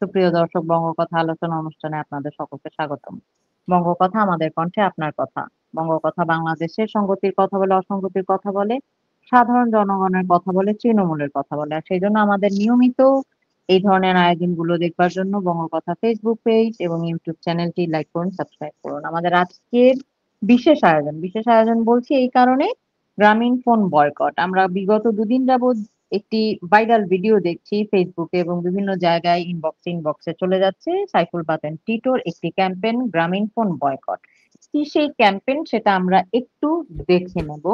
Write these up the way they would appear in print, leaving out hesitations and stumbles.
সুপ্রিয় দর্শক, বঙ্গকথা আলোচনা অনুষ্ঠানে আপনাদের সকলকে স্বাগতম। বঙ্গকথা আমাদের কণ্ঠে আপনার কথা। বঙ্গকথা বাংলাদেশের সংগতির কথা বলে, অসঙ্গতির কথা বলে, সাধারণ জনগণের কথা বলে, তৃণমূলের কথা বলে। আর সেইজন্য আমাদের নিয়মিত এই ধরনের আয়োজনগুলো দেখবার জন্য বঙ্গকথা ফেসবুক পেজ এবং ইউটিউব চ্যানেলটি লাইক করুন, সাবস্ক্রাইব করুন। আমাদের আজকের বিশেষ আয়োজন বলছি এই কারণে, গ্রামীণ ফোন বয়কট। আমরা বিগত দুদিন যাবৎ একটি ভাইরাল ভিডিও দেখছি ফেসবুকে এবং বিভিন্ন জায়গায় ইনবক্সে চলে যাচ্ছে সাইফুল বাতেন টিটোর একটি ক্যাম্পেইন, গ্রামীণ ফোন বয়কট। কি সেই ক্যাম্পেইন সেটা আমরা একটু দেখে নেব।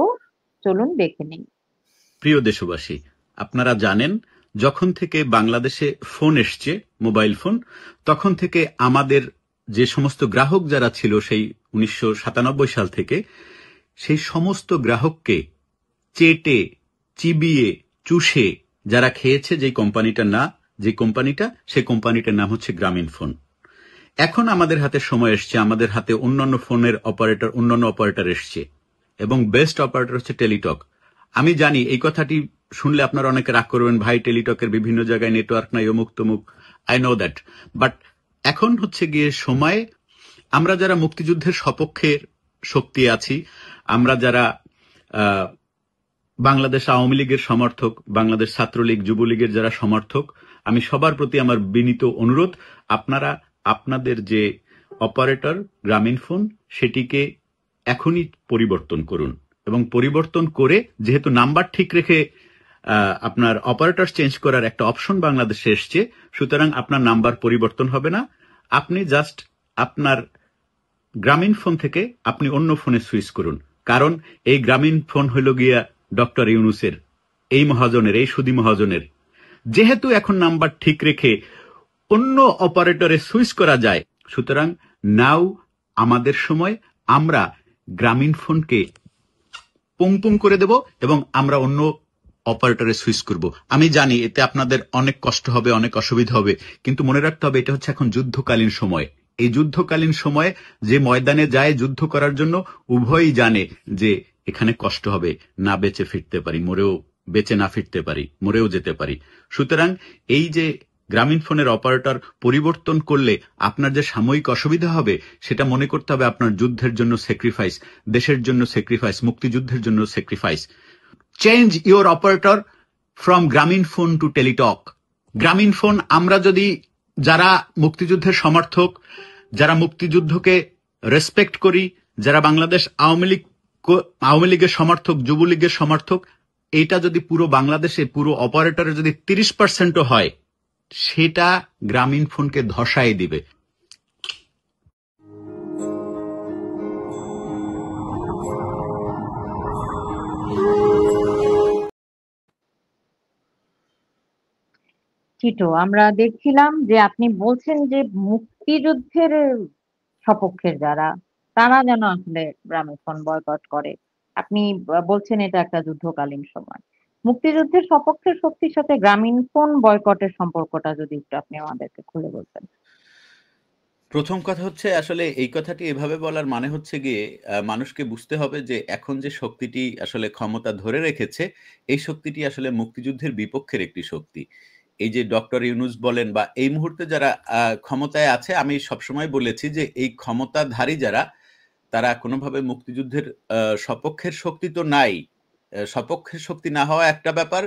চলুন দেখে নিই। প্রিয় দেশবাসী, আপনারা জানেন যখন থেকে বাংলাদেশে ফোন এসছে, মোবাইল ফোন, তখন থেকে আমাদের যে সমস্ত গ্রাহক যারা ছিল সেই 1997 সাল থেকে, সেই সমস্ত গ্রাহককে চেটে চিবিয়ে চুষে যারা খেয়েছে যে কোম্পানিটার সেই কোম্পানিটার নাম হচ্ছে গ্রামীণ ফোন। এখন আমাদের হাতে সময় এসছে, আমাদের হাতে অন্যান্য অপারেটর এসছে এবং বেস্ট অপারেটর হচ্ছে টেলিটক। আমি জানি এই কথাটি শুনলে আপনারা অনেকে রাগ করবেন, ভাই টেলিটকের বিভিন্ন জায়গায় নেটওয়ার্ক নাই, অমুক তমুক। আই নো দ্যাট, বাট এখন হচ্ছে গিয়ে সময়, আমরা যারা মুক্তিযুদ্ধের সপক্ষের শক্তি আছি, আমরা যারা বাংলাদেশ আওয়ামী লীগের সমর্থক, বাংলাদেশ ছাত্রলীগ, যুবলীগের যারা সমর্থক, আমি সবার প্রতি আমার বিনীত অনুরোধ, আপনারা আপনাদের যে অপারেটর গ্রামীণ ফোন সেটিকে এখনই পরিবর্তন করুন এবং পরিবর্তন করে, যেহেতু নাম্বার ঠিক রেখে আপনার অপারেটর চেঞ্জ করার একটা অপশন বাংলাদেশে এসছে, সুতরাং আপনার নাম্বার পরিবর্তন হবে না। আপনি জাস্ট আপনার গ্রামীণ ফোন থেকে আপনি অন্য ফোনে সুইচ করুন। কারণ এই গ্রামীণ ফোন হইল গিয়া ডক্টর ইউনূসের, এই মহাজনের, এই সুদী মহাজনের। যেহেতু এখন নাম্বার ঠিক রেখে অন্য অপারেটরে সুইচ করা যায়, সুতরাং নাও আমাদের সময়, আমরা গ্রামীণ ফোনকে পুং করে দেব এবং আমরা অন্য অপারেটরে সুইচ করব। আমি জানি এতে আপনাদের অনেক কষ্ট হবে, অনেক অসুবিধা হবে, কিন্তু মনে রাখতে হবে এটা হচ্ছে এখন যুদ্ধকালীন সময়। এই যুদ্ধকালীন সময়ে যে ময়দানে যায় যুদ্ধ করার জন্য, উভয়ই জানে যে এখানে কষ্ট হবে, না বেঁচে ফিরতে পারি, বেঁচে না ফিরতে পারি, মরেও যেতে পারি। সুতরাং এই যে গ্রামীণ ফোনের অপারেটর পরিবর্তন করলে আপনার যে সাময়িক অসুবিধা হবে, সেটা মনে করতে হবে আপনার যুদ্ধের জন্য স্যাক্রিফাইস, দেশের জন্য স্যাক্রিফাইস, মুক্তিযুদ্ধের জন্য sacrifice. Change your operator from গ্রামীণ ফোন টু টেলিটক। গ্রামীণ ফোন, আমরা যদি যারা মুক্তিযুদ্ধের সমর্থক, যারা মুক্তিযুদ্ধকে রেসপেক্ট করি, যারা বাংলাদেশ আওয়ামী লীগের সমর্থক, যুবলীগের সমর্থক, এইটা যদি পুরো বাংলাদেশে পুরো অপারেটরের যদি 30%ও হয়, সেটা গ্রামীণ ফোনকে ধসায় দিবে। টিটো, আমরা দেখছিলাম যে আপনি বলছেন যে মুক্তিযুদ্ধের সপক্ষের যারা, তারা যেন আসলে গ্রামীণ ফোন বয়কট করে। আপনি বলছেন এটা একটা যুদ্ধকালীন সময়। মুক্তিযুদ্ধের সপক্ষের শক্তির সাথে গ্রামীণ ফোন বয়কটের সম্পর্কটা যদি একটু আপনি আমাদেরকে খুলে বলতেন। প্রথম কথা হচ্ছে, আসলে এই কথাটি এভাবে বলার মানে হচ্ছে গিয়ে মানুষকে বুঝতে হবে যে এখন যে শক্তিটি আসলে ক্ষমতা ধরে রেখেছে, এই শক্তিটি আসলে মুক্তিযুদ্ধের বিপক্ষের একটি শক্তি। এই যে ডক্টর ইউনূস বলেন বা এই মুহূর্তে যারা ক্ষমতায় আছে, আমি সবসময় বলেছি যে এই ক্ষমতাধারী যারা, তারা কোনোভাবে মুক্তিযুদ্ধের সপক্ষের শক্তি তো নাই। সপক্ষের শক্তি না হওয়া একটা ব্যাপার,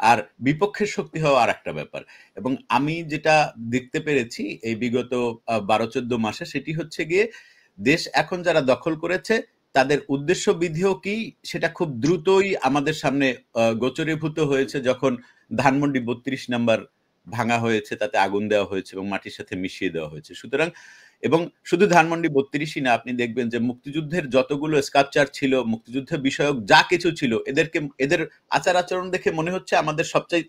আর বিপক্ষের শক্তি হওয়া আরেকটা ব্যাপার। এবং আমি যেটা দেখতে পেরেছি এই বিগত 12-14 মাসে, সেটি হচ্ছে গিয়ে দেশ এখন যারা দখল করেছে, তাদের উদ্দেশ্য বিধিও কি সেটা খুব দ্রুতই আমাদের সামনে গোচরীভূত হয়েছে, যখন ধানমন্ডি 32 নাম্বার ভাঙা হয়েছে, তাতে আগুন দেওয়া হয়েছে এবং মাটির সাথে মিশিয়ে দেওয়া হয়েছে। সুতরাং, এবং শুধু ধানমন্ডি 32ই না, আপনি দেখবেন যে মুক্তিযুদ্ধের যতগুলো স্কাল্পচার ছিল, মুক্তিযুদ্ধ বিষয়ক যা কিছু ছিল, এদের আচার আচরণ দেখে মনে হচ্ছে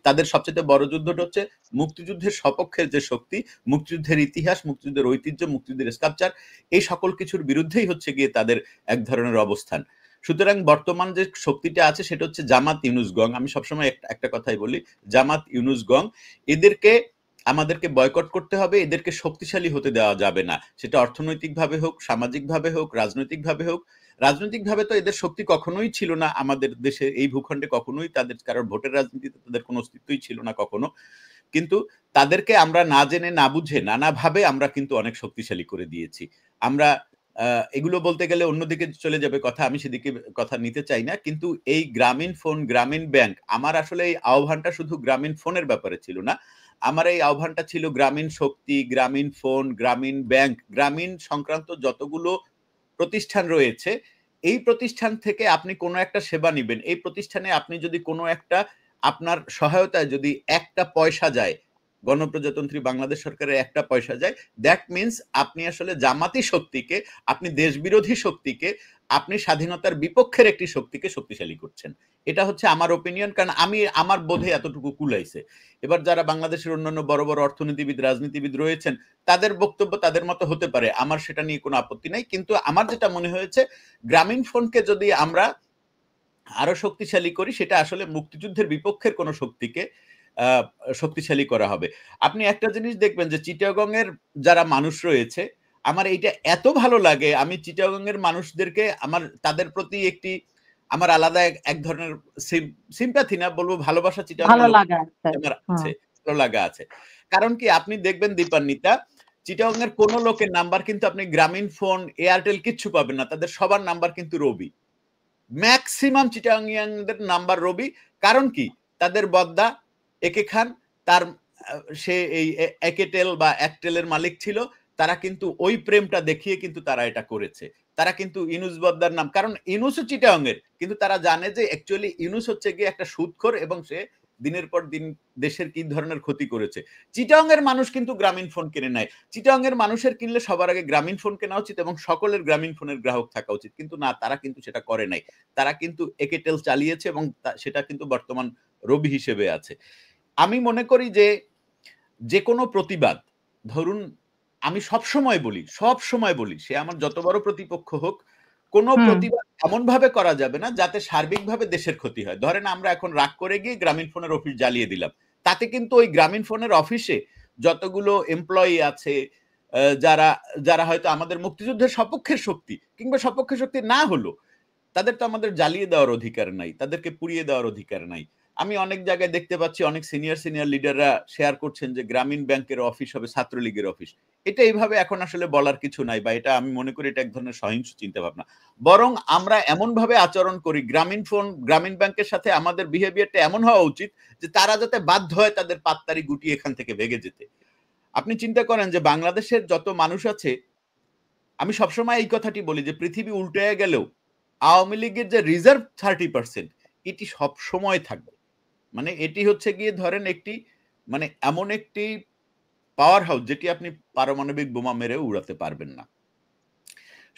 তাদের সবচেয়ে বড় যুদ্ধটা হচ্ছে মুক্তিযুদ্ধের সপক্ষের যে শক্তি, মুক্তিযুদ্ধের ইতিহাস, মুক্তিযুদ্ধের ঐতিহ্য, মুক্তিযুদ্ধের স্কাল্পচার, এই সকল কিছুর বিরুদ্ধেই হচ্ছে গিয়ে তাদের এক ধরনের অবস্থান। সুতরাং বর্তমান যে শক্তিটা আছে সেটা হচ্ছে জামাত ইউনূস গং। আমি সবসময় একটা কথাই বলি, জামাত ইউনূস গং, এদেরকে আমাদেরকে বয়কট করতে হবে, এদেরকে শক্তিশালী হতে দেওয়া যাবে না। সেটা অর্থনৈতিকভাবে হোক, সামাজিকভাবে হোক, রাজনৈতিকভাবে হোক। রাজনৈতিকভাবে তো এদের শক্তি কখনোই ছিল না আমাদের দেশে, এই ভূখণ্ডে কখনোই তাদের কারোর ভোটের রাজনীতিতে তাদের কোনো অস্তিত্বই ছিল না কখনো। কিন্তু তাদেরকে আমরা না জেনে না বুঝে নানাভাবে আমরা কিন্তু অনেক শক্তিশালী করে দিয়েছি। আমরা এগুলো বলতে গেলে অন্যদিকে চলে যাবে কথা, আমি সেদিকে কথা নিতে চাই না। কিন্তু এই গ্রামীণ ফোন, গ্রামীণ ব্যাংক, আমার আসলে এই আহ্বানটা শুধু গ্রামীণ ফোনের ব্যাপারে ছিল না। আমার এই আহ্বানটা ছিল গ্রামীণ শক্তি, গ্রামীণ ফোন, গ্রামীণ ব্যাংক, গ্রামীণ সংক্রান্ত যতগুলো প্রতিষ্ঠান রয়েছে, এই প্রতিষ্ঠান থেকে আপনি কোনো একটা সেবা নিবেন। এই প্রতিষ্ঠানে আপনি যদি কোনো একটা আপনার সহায়তায় যদি একটা পয়সা যায়, গণপ্রজাতন্ত্রী বাংলাদেশ সরকারের একটা পয়সা যায়, দ্যাট মিনস আপনি আসলে জামাতি শক্তিকে, আপনি দেশবিরোধী শক্তিকে, আপনি স্বাধীনতার বিপক্ষের একটি শক্তিকে শক্তিশালী করছেন। এটা হচ্ছে আমার ওপিনিয়ন, কারণ আমি আমার বোধে এতটুকু কুলাইছে। এবার যারা বাংলাদেশের অন্যান্য বড় বড় অর্থনীতিবিদ, রাজনীতিবিদ রয়েছেন, তাদের বক্তব্য তাদের মতো হতে পারে, আমার সেটা নিয়ে কোনো আপত্তি নাই। কিন্তু আমার যেটা মনে হয়েছে, গ্রামীণ ফোনকে যদি আমরা আরো শক্তিশালী করি, সেটা আসলে মুক্তিযুদ্ধের বিপক্ষের কোনো শক্তিকে শক্তিশালী করা হবে। আপনি একটা জিনিস দেখবেন যে চিটাগং এর যারা মানুষ রয়েছে, আমার এইটা এত ভালো লাগে, আমি চিটাগং এর মানুষদেরকে তাদের প্রতি একটি আমার আলাদা এক ধরনের সিম্প্যাথি না বলবো, ভালোবাসা চিটাগং ভালো এর লোক লাগা আছে। আমার হুম। আছে, ভালো লাগা আছে। কারণ কি, আপনি দেখবেন দীপান্বিতা, চিটাগং এর কোন লোকের নাম্বার কিন্তু আপনি গ্রামীণ ফোন, এয়ারটেল কিচ্ছু পাবেন না, তাদের সবার নাম্বার কিন্তু রবি। ম্যাক্সিমাম চিটাগাংয়ানদের নাম্বার রবি। কারণ কি, তাদের বদ্দা একে খান, তার সে এই একেটেল বা একটেলের মালিক ছিল, তারা কিন্তু ওই প্রেমটা দেখিয়ে কিন্তু তারা এটা করেছে। তারা কিন্তু ইনুস বদ্দার নাম, কারণ ইনুসও চিটাগাংয়ের, কিন্তু তারা জানে যে অ্যাকচুয়ালি ইনুস হচ্ছে গিয়ে একটা সুদখোর এবং সে দিনের পর দিন দেশের কি ধরনের ক্ষতি করেছে। চিটাগাংয়ের মানুষ কিন্তু গ্রামীণ ফোন কিনে নেয়। চিটাগাংয়ের মানুষের কিনলে সবার আগে গ্রামীণ ফোন কেনা উচিত এবং সকলের গ্রামীণ ফোনের গ্রাহক থাকা উচিত, কিন্তু না, তারা কিন্তু সেটা করে নাই। তারা কিন্তু একেটেল চালিয়েছে এবং সেটা কিন্তু বর্তমান রবি হিসেবে আছে। আমি মনে করি যে যে কোনো প্রতিবাদ, ধরুন আমি সবসময় বলি, সে আমার যত বড় প্রতিপক্ষ হোক, কোনো হুম। প্রতিবাদ এমন ভাবে করা যাবে না যাতে সার্বিকভাবে দেশের ক্ষতি হয়। ধরেন আমরা এখন রাগ করে গিয়ে গ্রামীণ ফোনের অফিস জ্বালিয়ে দিলাম, তাতে কিন্তু ওই গ্রামীণ ফোনের অফিসে যতগুলো এমপ্লয়ি আছে, যারা যারা হয়তো আমাদের মুক্তিযুদ্ধের সপক্ষের শক্তি কিংবা সপক্ষের শক্তি না হলো, তাদের তো আমাদের জ্বালিয়ে দেওয়ার অধিকার নাই, তাদেরকে পুড়িয়ে দেওয়ার অধিকার নাই। আমি অনেক জায়গায় দেখতে পাচ্ছি অনেক সিনিয়র লিডাররা শেয়ার করছেন যে গ্রামীণ ব্যাংকের অফিস হবে ছাত্রলীগের অফিস। এটা এইভাবে এখন আসলে বলার কিছু নাই, বা এটা আমি মনে করি এটা এক ধরনের সহিংস চিন্তা ভাবনা। বরং আমরা এমন ভাবে আচরণ করি, গ্রামীণ ফোন, গ্রামীণ ব্যাংকের সাথে আমাদের বিহেভিয়ারটা এমন হওয়া উচিত যে তারা যাতে বাধ্য হয় তাদের পাত্তারি গুটিয়ে এখান থেকে ভেগে যেতে। আপনি চিন্তা করেন যে বাংলাদেশের যত মানুষ আছে, আমি সবসময় এই কথাটি বলি যে পৃথিবী উল্টে গেলেও আওয়ামী লীগের যে রিজার্ভ 30%, এটি সব সময় থাকবে। মানে এটি হচ্ছে গিয়ে ধরেন একটি, মানে এমন একটি পাওয়ার হাউস যেটি আপনি পারমাণবিক বোমা মেরে উড়াতে পারবেন না।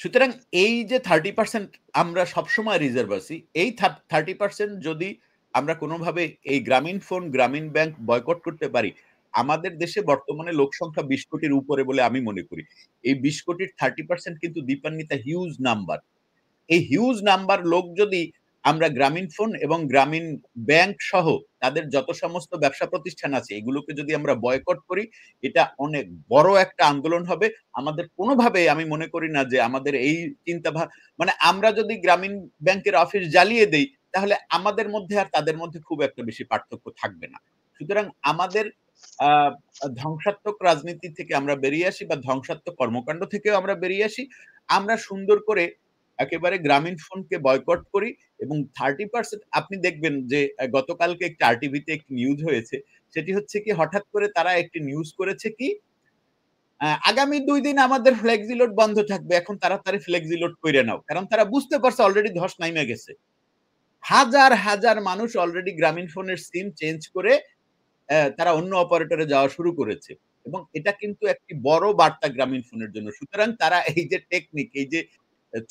সুতরাং এই যে 30% আমরা সবসময় রিজার্ভ আছি, এই 30% যদি আমরা কোনোভাবে এই গ্রামীণ ফোন, গ্রামীণ ব্যাংক বয়কট করতে পারি, আমাদের দেশে বর্তমানে লোক সংখ্যা 20 কোটির উপরে বলে আমি মনে করি। এই 20 কোটির 30% কিন্তু দীপান্বিতা হিউজ নাম্বার। এই হিউজ নাম্বার লোক যদি আমরা গ্রামীণ ফোন এবং গ্রামীণ ব্যাংক সহ তাদের যত সমস্ত ব্যবসা প্রতিষ্ঠান আছে, এগুলোকে যদি আমরা বয়কট করি, এটা অনেক বড় একটা আন্দোলন হবে। আমাদের কোনোভাবে আমি মনে করি না যে আমাদের এই চিন্তা মানে আমরা যদি গ্রামীণ ব্যাংকের অফিস জ্বালিয়ে দেই, তাহলে আমাদের মধ্যে আর তাদের মধ্যে খুব একটা বেশি পার্থক্য থাকবে না। সুতরাং আমাদের আহ ধ্বংসাত্মক রাজনীতি থেকে আমরা বেরিয়ে আসি, বা ধ্বংসাত্মক কর্মকাণ্ড থেকেও আমরা বেরিয়ে আসি। আমরা সুন্দর করে একেবারে গ্রামীণ ফোনকে বয়কট করি এবং 30% আপনি দেখবেন যে গতকালকে একটি আরটিভিতে একটি নিউজ হয়েছে। সেটি হচ্ছে কি, হঠাৎ করে তারা একটি নিউজ করেছে কি, আগামী ২ দিন আমাদের ফ্লেক্সি লোড বন্ধ থাকবে। এখন তাড়াতাড়ি ফ্লেক্সি লোড কইরে নাও। কারণ তারা বুঝতে পারছে অলরেডি ধস নাইমা গেছে। হাজার মানুষ অলরেডি গ্রামীণ ফোনের সিম চেঞ্জ করে তারা অন্য অপারেটরে যাওয়া শুরু করেছে। এবং এটা কিন্তু একটি বড় বার্তা গ্রামীণ ফোনের জন্য। সুতরাং তারা এই যে টেকনিক, এই যে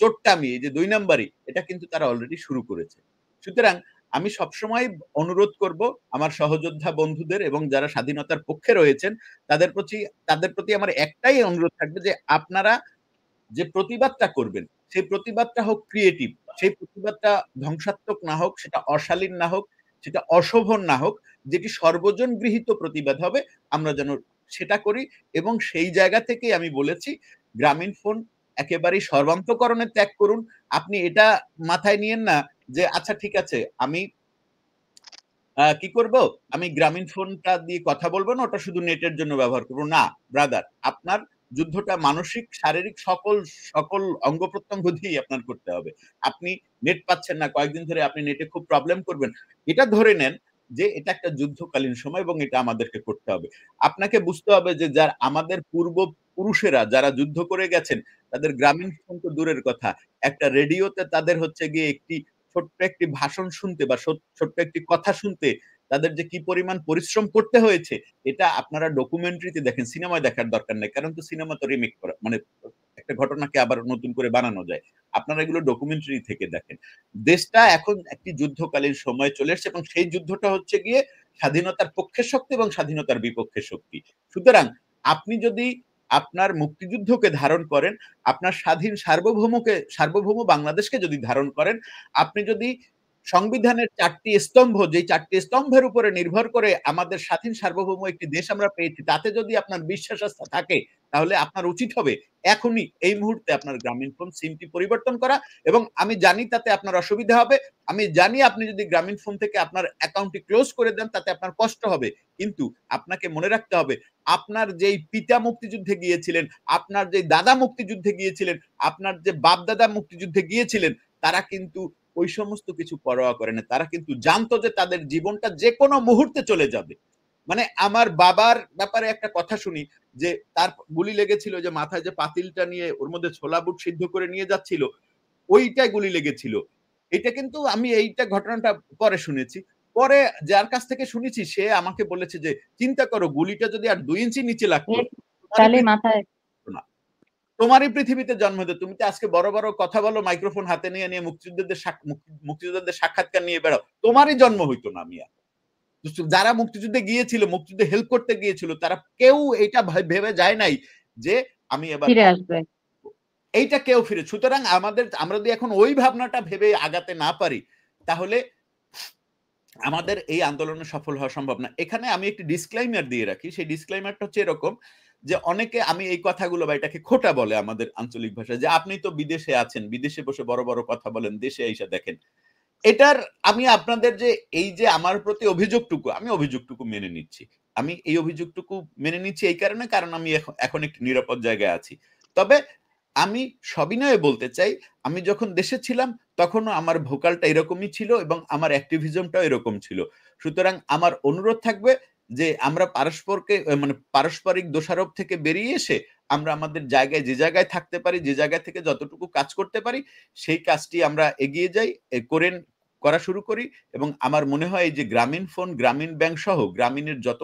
চোট্টামি, এই যে ২ নাম্বারি, এটা কিন্তু তারা অলরেডি শুরু করেছে। সুতরাং আমি সবসময় অনুরোধ করব আমার সহযোদ্ধা বন্ধুদের এবং যারা স্বাধীনতার পক্ষে রয়েছেন, তাদের প্রতি তাদের প্রতি আমার একটাই অনুরোধ থাকবে যে আপনারা যে প্রতিবাদটা করবেন, সেই প্রতিবাদটা হোক ক্রিয়েটিভ। সেই প্রতিবাদটা ধ্বংসাত্মক না হোক, সেটা অশালীন না হোক, সেটা অশোভন না হোক। যেটি সর্বজন গৃহীত প্রতিবাদ হবে, আমরা যেন সেটা করি। এবং সেই জায়গা থেকেই আমি বলেছি, গ্রামীণ ফোন একেবারেই সর্বান্তকরণে ত্যাগ করুন। আপনি এটা মাথায় নিয়েন না যে আচ্ছা ঠিক আছে, আমি কি করব, আমি গ্রামীণ ফোনটা দিয়ে কথা বলবো না, ওটা শুধু নেটের জন্য ব্যবহার করবো না। ব্রাদার, আপনার যুদ্ধটা মানসিক, শারীরিক সকল সকল অঙ্গ প্রত্যঙ্গ দিয়েই আপনার করতে হবে। আপনি নেট পাচ্ছেন না, কয়েকদিন ধরে আপনি নেটে খুব প্রবলেম করবেন, এটা ধরে নেন যে এটা একটা যুদ্ধকালীন সময় এবং এটা আমাদেরকে করতে হবে। আপনাকে বুঝতে হবে যে যার আমাদের পূর্বপুরুষেরা যারা যুদ্ধ করে গেছেন, তাদের গ্রামীণ ফোন তো দূরের কথা, একটা রেডিওতে তাদের হচ্ছে গিয়ে ছোট্ট একটি ভাষণ শুনতে বা ছোট্ট একটি কথা শুনতে তাদের যে কি পরিমাণ পরিশ্রম করতে হয়েছে, এটা আপনারা ডকুমেন্টারিতে দেখেন, সিনেমায় দেখার দরকার নেই। কারণ তো সিনেমা তো রিমেক করা, মানে একটা ঘটনাকে আবার নতুন করে বানানো যায়। আপনারা এগুলো ডকুমেন্টারি থেকে দেখেন। দেশটা এখন একটি যুদ্ধকালীন সময় চলে এসছে এবং সেই যুদ্ধটা হচ্ছে গিয়ে স্বাধীনতার পক্ষের শক্তি এবং স্বাধীনতার বিপক্ষের শক্তি। সুতরাং আপনি যদি আপনার মুক্তিযুদ্ধকে ধারণ করেন, আপনার স্বাধীন সার্বভৌম বাংলাদেশকে যদি ধারণ করেন, আপনি যদি সংবিধানের ৪টি স্তম্ভ, যেই ৪টি স্তম্ভের উপরে নির্ভর করে আমাদের স্বাধীন সার্বভৌম একটি দেশ আমরা পেয়েছি, তাতে যদি আপনার বিশ্বাস আস্থা থাকে, তাহলে আপনার উচিত হবে এখনই এই মুহূর্তে আপনার গ্রামীণ ফোন সিমটি পরিবর্তন করা। এবং আমি জানি তাতে আপনার অসুবিধা হবে, আমি জানি আপনি যদি গ্রামীণ ফোন থেকে আপনার অ্যাকাউন্টটি ক্লোজ করে দেন তাতে আপনার কষ্ট হবে, কিন্তু আপনাকে মনে রাখতে হবে আপনার যেই পিতা মুক্তিযুদ্ধে গিয়েছিলেন, আপনার যে দাদা মুক্তিযুদ্ধে গিয়েছিলেন, আপনার যে বাপ দাদা মুক্তিযুদ্ধে গিয়েছিলেন, তারা কিন্তু ওই সমস্ত কিছু পরোয়া করে না। তারা কিন্তু জানতো যে তাদের জীবনটা যে কোনো মুহূর্তে চলে যাবে। মানে আমার বাবার ব্যাপারে একটা কথা শুনি যে তার গুলি লেগেছিল, যে মাথায় যে পাতিলটা নিয়ে ওর মধ্যে ছোলা বুট সিদ্ধ করে নিয়ে যাচ্ছিল, ওইটাই গুলি লেগেছিল। এটা কিন্তু আমি এইটা ঘটনাটা পরে শুনেছি। পরে যার কাছ থেকে শুনেছি সে আমাকে বলেছে যে চিন্তা করো, গুলিটা যদি আর ২ ইঞ্চি নিচে লাগতো, এর তোমারই তাহলে মাথায় পৃথিবীতে না, তোমারই পৃথিবীতে জন্ম হতো। তুমি তো আজকে বড় বড় কথা বলো, মাইক্রোফোন হাতে নিয়ে নিয়ে মুক্তিযোদ্ধাদের সাক্ষাৎকার নিয়ে বেড়াও, তোমারই জন্ম হইতো না মিয়া। যারা মুক্তিযুদ্ধে গিয়েছিল, মুক্তিযুদ্ধে হেল্প করতে গিয়েছিল, তারা কেউ এইটা ভেবে যায় নাই যে আমি এবার ফিরে আসবে। এইটা কেউ ফিরে। সুতরাং আমরা যদি এখন ওই ভাবনাটা ভেবে আগাতে না পারি, তাহলে আমাদের এই আন্দোলনে সফল হওয়া সম্ভব না। এখানে আমি একটি ডিসক্লাইমার দিয়ে রাখি। সেই ডিসক্লাইমারটা হচ্ছে এরকম যে অনেকে আমি এই কথাগুলো বা এটাকে খোঁটা বলে আমাদের আঞ্চলিক ভাষায়, যে আপনি তো বিদেশে আছেন, বিদেশে বসে বড় বড় কথা বলেন, দেশে এসে দেখেন। এটার আমি আপনাদের যে এই যে আমার প্রতি অভিযোগটুকু, আমি অভিযোগটুকু মেনে নিচ্ছি। আমি এই অভিযোগটুকু মেনে নিচ্ছি এই কারণে, কারণ আমি এখন একটি নিরাপদ জায়গায় আছি। তবে আমি সবিনয়ে বলতে চাই, আমি যখন দেশে ছিলাম তখনও আমার ভোকালটা এরকমই ছিল এবং আমার অ্যাক্টিভিজমটাও এরকম ছিল। সুতরাং আমার অনুরোধ থাকবে যে আমরা মানে পারস্পরিক দোষারোপ থেকে বেরিয়ে এসে আমরা আমাদের জায়গায়, যে জায়গায় থাকতে পারি, যে জায়গা থেকে যতটুকু কাজ করতে পারি, সেই কাজটি আমরা এগিয়ে যাই, করা শুরু করি। এবং আমার মনে হয় যে গ্রামীণ ফোন, গ্রামীণ ব্যাংক সহ গ্রামীণের যত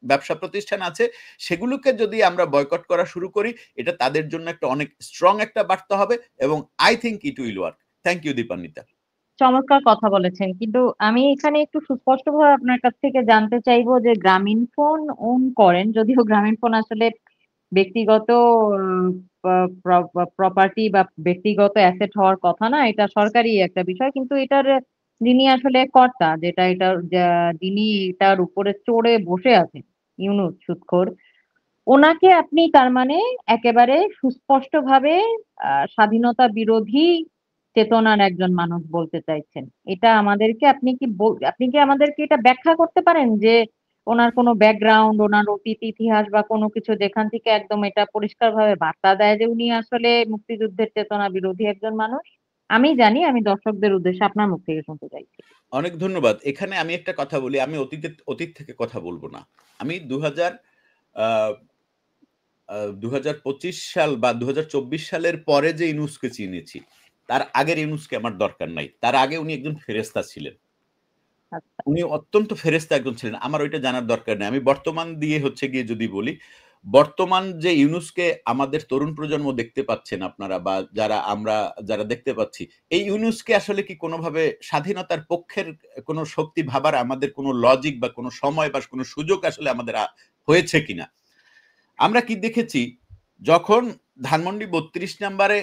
ব্যবসা প্রতিষ্ঠান আছে, সেগুলোকে যদি আমরা বয়কট করা শুরু করি, এটা তাদের জন্য একটা অনেক স্ট্রং একটা বার্তা হবে এবং I think it will work. Thank you Dipanwita. চমৎকার কথা বলেছেন, কিন্তু আমি এখানে একটু সুস্পষ্টভাবে আপনার কাছ থেকে জানতে চাইবো যে গ্রামীণ ফোন ওন করেন, যদিও গ্রামীণ ফোন আসলে ব্যক্তিগত প্রপার্টি বা ব্যক্তিগত অ্যাসেট হওয়ার কথা না, এটা সরকারি একটা বিষয়, কিন্তু এটার যিনি আসলে কর্তা, যেটা এটা যিনি এটার উপরে চড়ে বসে আছেন, ইউনূস সুদখোর, ওনাকে আপনি তার মানে একেবারে সুস্পষ্টভাবে স্বাধীনতা বিরোধী চেতনার একজন মানুষ বলতে চাইছেন। এটা আমাদেরকে আপনি কি আমাদেরকে এটা ব্যাখ্যা করতে পারেন যে ওনার কোনো ব্যাকগ্রাউন্ড, ওনার অতীত ইতিহাস বা কোনো কিছু যেখান থেকে একদম এটা পরিষ্কারভাবে বার্তা দেয় যে উনি আসলে মুক্তিযুদ্ধের চেতনা বিরোধী একজন মানুষ? আমি জানি, আমি দর্শকদের উদ্দেশ্যে আপনার মুখ থেকে শুনতে চাইছি। অনেক ধন্যবাদ। এখানে আমি একটা কথা বলি, আমি অতীত থেকে কথা বলবো না। আমি ২০২৫ সাল বা ২০২৪ সালের পরে যে ইউনূসকে চিনেছি, তার আগের ইউনূসকে আমার দরকার নাই। তার আগে উনি একজন ফেরেশতা ছিলেন। আচ্ছা। উনি অত্যন্ত ফেরেশতা একজন ছিলেন। আমার ওইটা জানার দরকার নেই। আমি বর্তমান দিয়ে হচ্ছে গিয়ে যদি বলি, বর্তমান যে ইউনূসকে আমাদের তরুণ প্রজন্ম দেখতে পাচ্ছেন আপনারা, বা যারা দেখতে পাচ্ছি, এই ইউনূসকে আসলে কি কোনোভাবে স্বাধীনতার পক্ষের কোনো শক্তি ভাবার আমাদের কোনো লজিক বা কোনো সময় বা কোনো সুযোগ আসলে আমাদের হয়েছে কিনা? আমরা কি দেখেছি, যখন ধানমন্ডি ৩২ নাম্বারে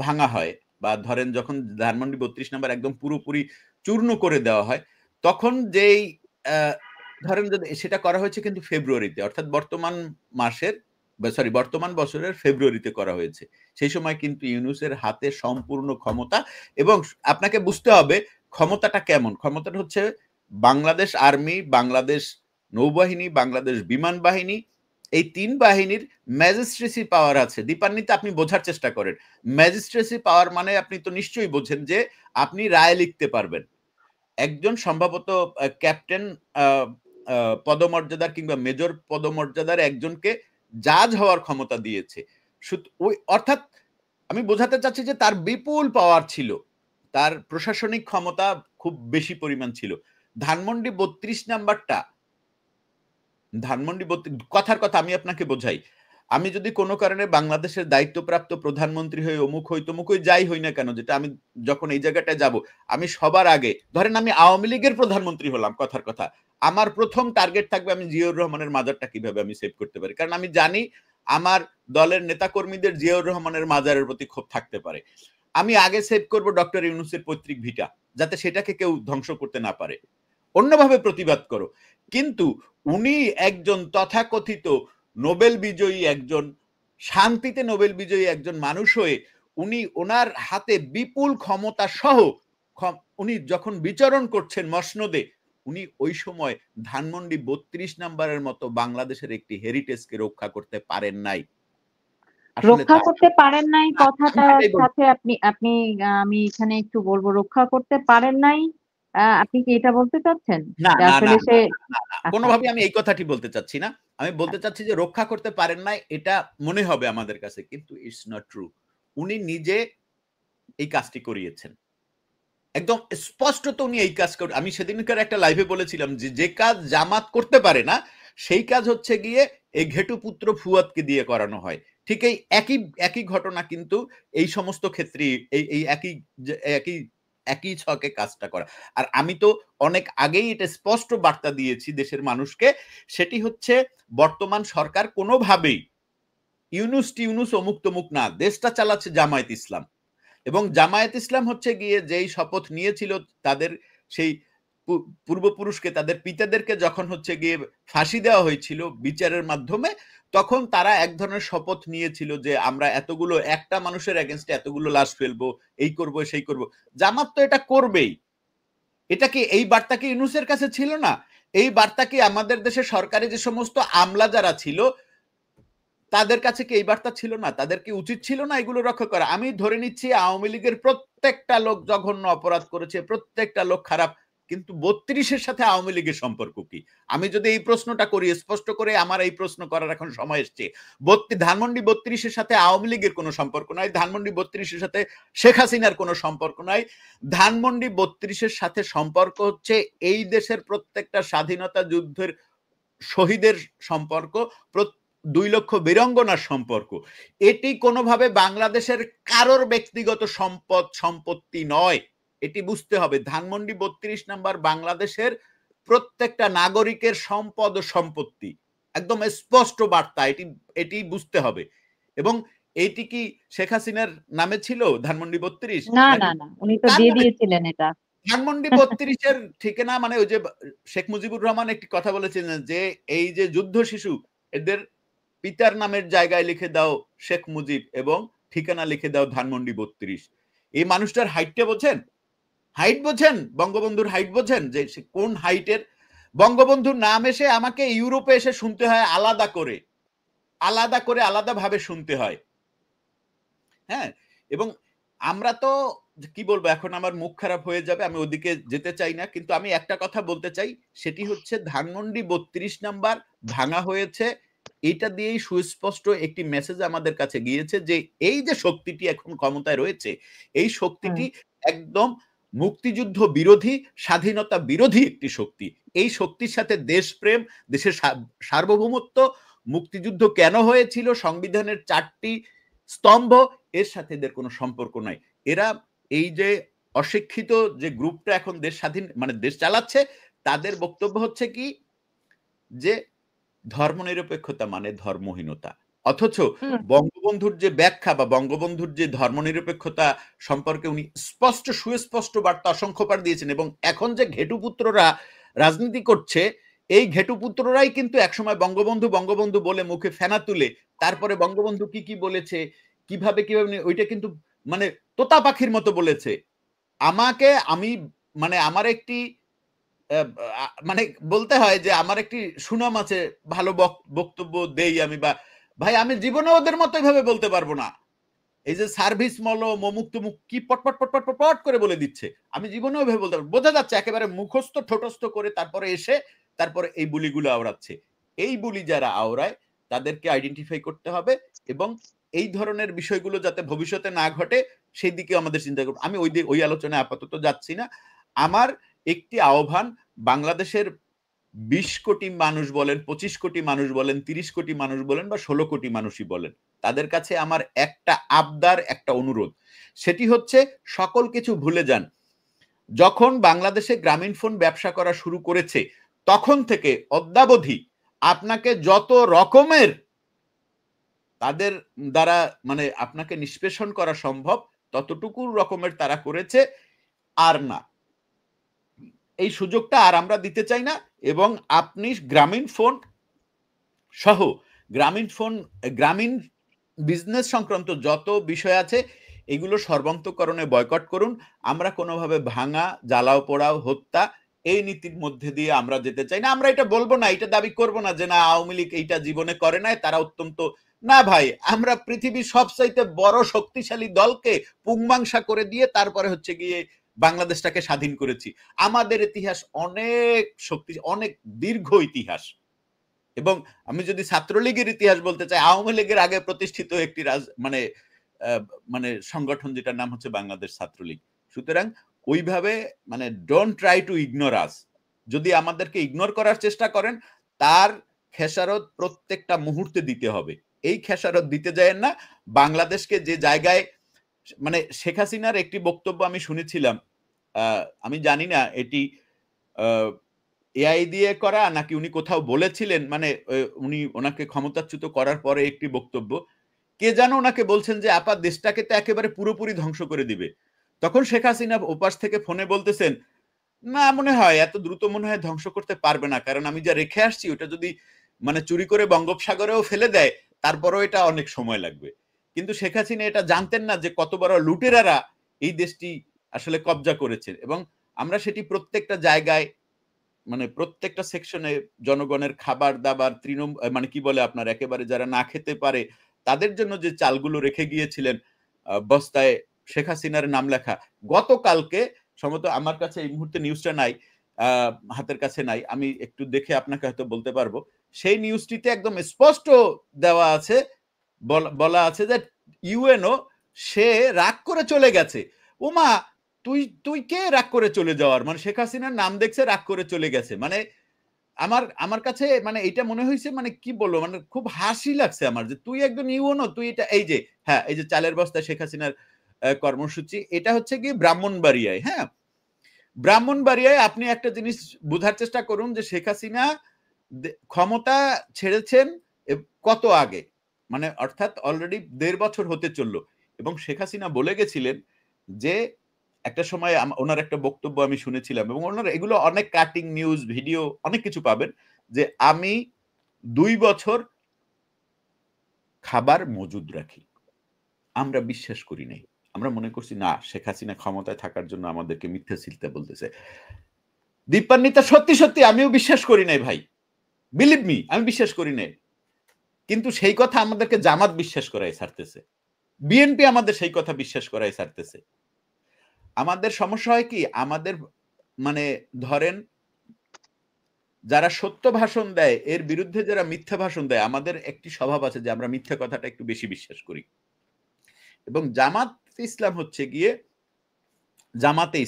ভাঙা হয়, বা ধরেন যখন ধানমন্ডি ৩২ নাম্বার একদম পুরোপুরি চূর্ণ করে দেওয়া হয়, তখন যেই আ ধরেন যদি সেটা করা হয়েছে কিন্তু ফেব্রুয়ারিতে, অর্থাৎ বর্তমান বছরের ফেব্রুয়ারিতে করা হয়েছে। সেই সময় কিন্তু ইউনূসের হাতে সম্পূর্ণ ক্ষমতা, এবং আপনাকে বুঝতে হবে ক্ষমতাটা কেমন? ক্ষমতাটা হচ্ছে বাংলাদেশ আর্মি, বাংলাদেশ নৌবাহিনী, বাংলাদেশ বিমান বাহিনী, এই ৩ বাহিনীর ম্যাজিস্ট্রেসি পাওয়ার আছে। দীপান্বিতা, আপনি বোঝার চেষ্টা করেন। ম্যাজিস্ট্রেসি পাওয়ার মানে আপনি তো নিশ্চয়ই বোঝেন যে আপনি রায় লিখতে পারবেন। একজন সম্ভবত ক্যাপ্টেন আ আ পদমর্যাদার কিংবা মেজর পদমর্যাদার একজনকে জাজ হওয়ার ক্ষমতা দিয়েছে। অর্থাৎ আমি বোঝাতে চাচ্ছি যে তার বিপুল পাওয়ার ছিল। তার প্রশাসনিক ক্ষমতা খুব বেশি পরিমাণ ছিল। ধানমন্ডি ৩২ নাম্বারটা, কথার কথা আমি আপনাকে বোঝাই। আমি যদি কোনো কারণে বাংলাদেশের দায়িত্বপ্রাপ্ত প্রধানমন্ত্রী হই, অমুক হই, তমুক হই, যাই হই না কেন, যেটা আমি যখন এই জায়গাটায় যাব, আমি সবার আগে ধরেন আমি আওয়ামী লীগের প্রধানমন্ত্রী হলাম, কথার কথা। আমার প্রথম টার্গেট থাকবে আমি জিয়াউর রহমানের মাজারটা কিভাবে আমি সেভ করতে পারি। কারণ আমি জানি আমার দলের নেতাকর্মীদের জিয়াউর রহমানের মাজারের প্রতি ক্ষোভ থাকতে পারে। আমি আগে সেভ করব ডক্টর ইউনূসের পৈতৃক ভিটা, যাতে সেটাকে কেউ ধ্বংস করতে না পারে। অন্যভাবে প্রতিবাদ করো। কিন্তু উনি একজন তথাকথিত নোবেল বিজয়ী একজন, শান্তিতে নোবেল বিজয়ী একজন মানুষ হয়ে উনি ওনার হাতে বিপুল ক্ষমতা সহ উনি যখন বিচরণ করছেন মসনদে, উনি ওই সময় ধানমন্ডি ৩২ নাম্বারের মতো বাংলাদেশের একটি হেরিটেজকে রক্ষা করতে পারেন নাই। রক্ষা করতে পারেন নাই কথাটার সাথে আপনি আপনি আমি এখানে একটু বলবো, রক্ষা করতে পারেন নাই, আপনি কি এটা বলতে চাচ্ছেন? না, যে না, না, আসলে সে না, না, আচ্ছা, কোনোভাবেই আমি এই কথাটি বলতে চাচ্ছি না। আমি বলতে চাচ্ছি যে রক্ষা করতে পারেন নাই, এটা মনে হবে আমাদের কাছে, কিন্তু ইটস নট ট্রু। উনি নিজে এই কাজটি করিয়েছেন। একদম স্পষ্টত উনি এই কাজ করে। আমি সেদিনকার একটা লাইভে বলেছিলাম যে, যে কাজ জামাত করতে পারে না, সেই কাজ হচ্ছে গিয়ে এই ঘেটুপুত্র ফুয়াদকে দিয়ে করানো হয়। ঠিক এই একই ঘটনা কিন্তু এই সমস্ত ক্ষেত্রেই এই একই একই ছকে কাজটা করা। আর আমি তো অনেক আগেই এটা স্পষ্ট বার্তা দিয়েছি দেশের মানুষকে। সেটি হচ্ছে বর্তমান সরকার কোনোভাবেই ইউনূস অমুক তমুক না, দেশটা চালাচ্ছে জামায়াত ইসলাম। এবং জামায়াত ইসলাম হচ্ছে গিয়ে যেই শপথ নিয়েছিল তাদের সেই পূর্বপুরুষকে, তাদের পিতাদেরকে যখন হচ্ছে গিয়ে ফাঁসি দেওয়া হয়েছিল বিচারের মাধ্যমে, তখন তারা এক ধরনের শপথ নিয়েছিল যে আমরা এতগুলো, একটা মানুষের এগেনস্টে এতগুলো লাশ ফেলবো, এই করব সেই করব। জামাত তো এটা করবেই। এটা কি এই বার্তা কি ইউনূসের কাছে ছিল না? এই বার্তা কি আমাদের দেশে সরকারি যে সমস্ত আমলা যারা ছিল তাদের কাছে কি এই বার্তা ছিল না? তাদের কি উচিত ছিল না এগুলো রক্ষা করা? আমি ধরে নিচ্ছি আওয়ামী লীগের প্রত্যেকটা লোক জঘন্য অপরাধ করেছে, প্রত্যেকটা লোক খারাপ। কিন্তু ৩২ এর সাথে আওয়ামী লীগের সম্পর্ক কি? আমি যদি এই প্রশ্নটা করি, স্পষ্ট করে আমার এই প্রশ্ন করার এখন সময় এসছে। ধানমন্ডি ৩২ এর সাথে আওয়ামী লীগের কোনো সম্পর্ক নাই। ধানমন্ডি ৩২ এর সাথে শেখ হাসিনার কোনো সম্পর্ক নাই। ধানমন্ডি ৩২ এর সাথে সম্পর্ক হচ্ছে এই দেশের প্রত্যেকটা স্বাধীনতা যুদ্ধের শহীদের সম্পর্ক, ২ লক্ষ বীরাঙ্গনার সম্পর্ক। এটি কোনোভাবে বাংলাদেশের কারোর ব্যক্তিগত সম্পত্তি নয়। এটি বুঝতে হবে। ধানমন্ডি ৩২ নাম্বার বাংলাদেশের প্রত্যেকটা নাগরিকের সম্পদ ও সম্পত্তি। একদম স্পষ্ট বার্তা, এটি বুঝতে হবে। এবং এইটি কি শেখ হাসিনার নামে ছিল ধানমন্ডি ৩২? না, নাকি না, না। উনি তো কার দিয়ে নামে? দিয়েছিলেন এটা। ধানমন্ডি ৩২ এর ঠিকানা মানে ওই যে শেখ মুজিবুর রহমান একটি কথা বলেছিলেন যে এই যে যুদ্ধ শিশু, এদের পিতার নামের জায়গায় লিখে দাও শেখ মুজিব এবং ঠিকানা লিখে দাও ধানমন্ডি ৩২। এই মানুষটার হাইটটা বোঝেন? হাইট বোঝেন? বঙ্গবন্ধুর হাইট বোঝেন যে সে কোন হাইটের? বঙ্গবন্ধুর নাম এসে আমাকে ইউরোপে এসে শুনতে হয় আলাদা করে, আলাদাভাবে শুনতে হয়। হ্যাঁ? এবং আমরা তো কি বলবো, এখন আমার মুখ খারাপ হয়ে যাবে। আমি ওদিকে যেতে চাই না। কিন্তু আমি একটা কথা বলতে চাই। সেটি হচ্ছে ধানমন্ডি ৩২ নাম্বার ভাঙা হয়েছে। এটা দিয়েই সুস্পষ্ট একটি মেসেজ আমাদের কাছে গিয়েছে যে এই যে শক্তিটি এখন ক্ষমতায় রয়েছে, এই হুম। শক্তিটি একদম মুক্তিযুদ্ধ বিরোধী, স্বাধীনতা বিরোধী একটি শক্তি। এই শক্তির সাথে দেশপ্রেম, দেশের সার্বভৌমত্ব, মুক্তিযুদ্ধ কেন হয়েছিল, সংবিধানের ৪ টি স্তম্ভ, এর সাথে এদের কোনো সম্পর্ক নাই। এরা এই যে অশিক্ষিত যে গ্রুপটা এখন দেশ স্বাধীন মানে দেশ চালাচ্ছে, তাদের বক্তব্য হচ্ছে কি যে ধর্মনিরপেক্ষতা মানে ধর্মহীনতা। অথচ হুম। বঙ্গবন্ধুর যে ব্যাখ্যা বা বঙ্গবন্ধুর যে ধর্মনিরপেক্ষতা সম্পর্কে উনি সুস্পষ্ট বার্তা অসংখ্যবার দিয়েছেন। এবং এখন যে ঘেটুপুত্ররা রাজনীতি করছে, এই ঘেটুপুত্ররাই কিন্তু একসময় বঙ্গবন্ধু বলে মুখে ফেনা তুলে তারপরে বঙ্গবন্ধু কি বলেছে, কিভাবে ওইটা কিন্তু মানে তোতা পাখির মতো বলেছে। আমি মানে আমার একটি মানে বলতে হয় যে আমার একটি সুনাম আছে, ভালো বক্তব্য দেই আমি, বা ভাই আমি জীবনে ওদের মতো এভাবে বলতে পারবো না। এই যে সার্ভিস মলো মমুক তুমুক কি পটপট পটপট পটপট করে বলে দিচ্ছে, আমি জীবনেও এভাবে বলতে পারবো, বোঝা যাচ্ছে একেবারে মুখস্থ ঠোঁটস্থ করে তারপরে এসে তারপরে এই বুলিগুলো আওড়াচ্ছে। এই বুলি যারা আওড়ায় তাদেরকে আইডেন্টিফাই করতে হবে, এবং এই ধরনের বিষয়গুলো যাতে ভবিষ্যতে না ঘটে সেই দিকে আমাদের চিন্তা করব। আমি ওই আলোচনায় আপাতত যাচ্ছি না। আমার একটি আহ্বান, বাংলাদেশের ২০ কোটি মানুষ বলেন, ২৫ কোটি মানুষ বলেন, ৩০ কোটি মানুষ বলেন, বা ১৬ কোটি মানুষই বলেন, তাদের কাছে আমার একটা আবদার, একটা অনুরোধ, সেটি হচ্ছে সকল কিছু ভুলে যান। যখন বাংলাদেশে গ্রামীণ ফোন ব্যবসা করা শুরু করেছে তখন থেকে অদ্যাবধি আপনাকে যত রকমের তাদের দ্বারা মানে আপনাকে নিষ্পেষণ করা সম্ভব ততটুকু রকমের তারা করেছে, আর না, এই সুযোগটা আর আমরা দিতে চাই না। এবং আপনি গ্রামীণ ফোন সহ গ্রামীণ বিজনেস সংক্রান্ত যত বিষয় আছে এগুলো সর্বান্তকরণে বয়কট করুন। আমরা কোনোভাবে ভাঙা, জ্বালাও পোড়াও, হত্যা এই নীতির মধ্যে দিয়ে আমরা যেতে চাই না। আমরা এটা বলবো না, এটা দাবি করব না যে না আওয়ামী লীগ এইটা জীবনে করে নাই, তারা অত্যন্ত, না ভাই, আমরা পৃথিবীর সবচাইতে বড় শক্তিশালী দলকে পুংমাংসা করে দিয়ে তারপরে হচ্ছে গিয়ে বাংলাদেশটাকে স্বাধীন করেছি। আমাদের ইতিহাস অনেক অনেক দীর্ঘ ইতিহাস। এবং আমি যদি ছাত্রলীগের ইতিহাস বলতে চাই, আওয়ামী লীগের আগে প্রতিষ্ঠিত একটি মানে মানে সংগঠন যেটার নাম হচ্ছে বাংলাদেশ ছাত্রলীগ। সুতরাং ওইভাবে মানে ডোন্ট ট্রাই টু ইগনোর আস। যদি আমাদেরকে ইগনোর করার চেষ্টা করেন তার খেসারত প্রত্যেকটা মুহূর্তে দিতে হবে। এই খেসারত দিতে যায়েন না। বাংলাদেশকে যে জায়গায়, মানে শেখ হাসিনার একটি বক্তব্য আমি শুনেছিলাম, আমি জানি না এটি এআই দিয়ে করা নাকি উনি কোথাও বলেছিলেন, মানে উনি ওনাকে ক্ষমতাচ্যুত করার পরে একটি বক্তব্য, কে যেন ওনাকে বলছেন যে আপা দেশটাকে তো একেবারে পুরোপুরি ধ্বংস করে দিবে। তখন শেখ হাসিনা ওপাশ থেকে ফোনে বলতেছেন, না মনে হয় এত দ্রুত মনে হয় ধ্বংস করতে পারবে না, কারণ আমি যা রেখে আসছি ওটা যদি মানে চুরি করে বঙ্গোপসাগরেও ফেলে দেয় তারপরেও এটা অনেক সময় লাগবে। কিন্তু শেখ হাসিনা এটা জানতেন না যে কত বড় লুটেরারা এই দেশটি আসলে কবজা করেছে। এবং আমরা সেটি প্রত্যেকটা জায়গায়, মানে প্রত্যেকটা সেকশনে জনগণের খাবার দাবার মানে কি বলে আপনার একেবারে যারা না খেতে পারে তাদের জন্য যে চালগুলো রেখে গিয়েছিলেন বস্তায় শেখ হাসিনার নাম লেখা, গতকালকে সম্ভবত, আমার কাছে এই মুহূর্তে নিউজটা নাই, হাতের কাছে নাই, আমি একটু দেখে আপনাকে হয়তো বলতে পারবো। সেই নিউজটিতে একদম স্পষ্ট দেওয়া আছে, বলা আছে যে ইউএনও সে রাগ করে চলে গেছে। ওমা, তুই তুই কে রাগ করে চলে যাওয়ার, মানে শেখ হাসিনার নাম দেখছে রাগ করে চলে গেছে, মানে আমার কাছে মানে এটা মনে হয়েছে, মানে কি বলবো, মানে খুব হাসি লাগছে আমার, যে তুই একজন ইউনো, তুই এটা, এই যে হ্যাঁ, এই যে চালের বস্তায় শেখ হাসিনার কর্মসূচি, এটা হচ্ছে কি ব্রাহ্মণবাড়িয়ায়। হ্যাঁ, ব্রাহ্মণবাড়িয়ায় আপনি একটা জিনিস বোঝার চেষ্টা করুন যে শেখ হাসিনা ক্ষমতা ছেড়েছেন কত আগে, মানে অর্থাৎ অলরেডি ১.৫ বছর হতে চললো। এবং শেখ হাসিনা বলে গেছিলেন যে একটা সময় ওনার একটা বক্তব্য আমি শুনেছিলাম, এবং ওনার এগুলো অনেক কাটিং নিউজ ভিডিও অনেক কিছু পাবেন, যে আমি ২ বছর খাবার মজুদ রাখি। আমরা বিশ্বাস করি নাই। আমরা মনে করছি না, শেখ হাসিনা ক্ষমতায় থাকার জন্য আমাদেরকে মিথ্যা ছিলতে বলতেছে। দীপান্বিতা, সত্যি সত্যি আমিও বিশ্বাস করি নাই ভাই, বিলিভ মি, আমি বিশ্বাস করি নাই। কিন্তু সেই কথা আমাদেরকে জামাত বিশ্বাস করাই ছাড়তেছে, বিএনপি আমাদের সেই কথা বিশ্বাস করাই ছাড়তেছে। আমাদের সমস্যা হয় কি, আমাদের মানে ধরেন যারা সত্য ভাষণ দেয় এর বিরুদ্ধে যারা মিথ্যা ভাষণ দেয়, আমাদের একটি স্বভাব আছে যে আমরা মিথ্যা কথাটা একটু বেশি বিশ্বাস করি। এবং ইসলাম হচ্ছে গিয়ে জামাতে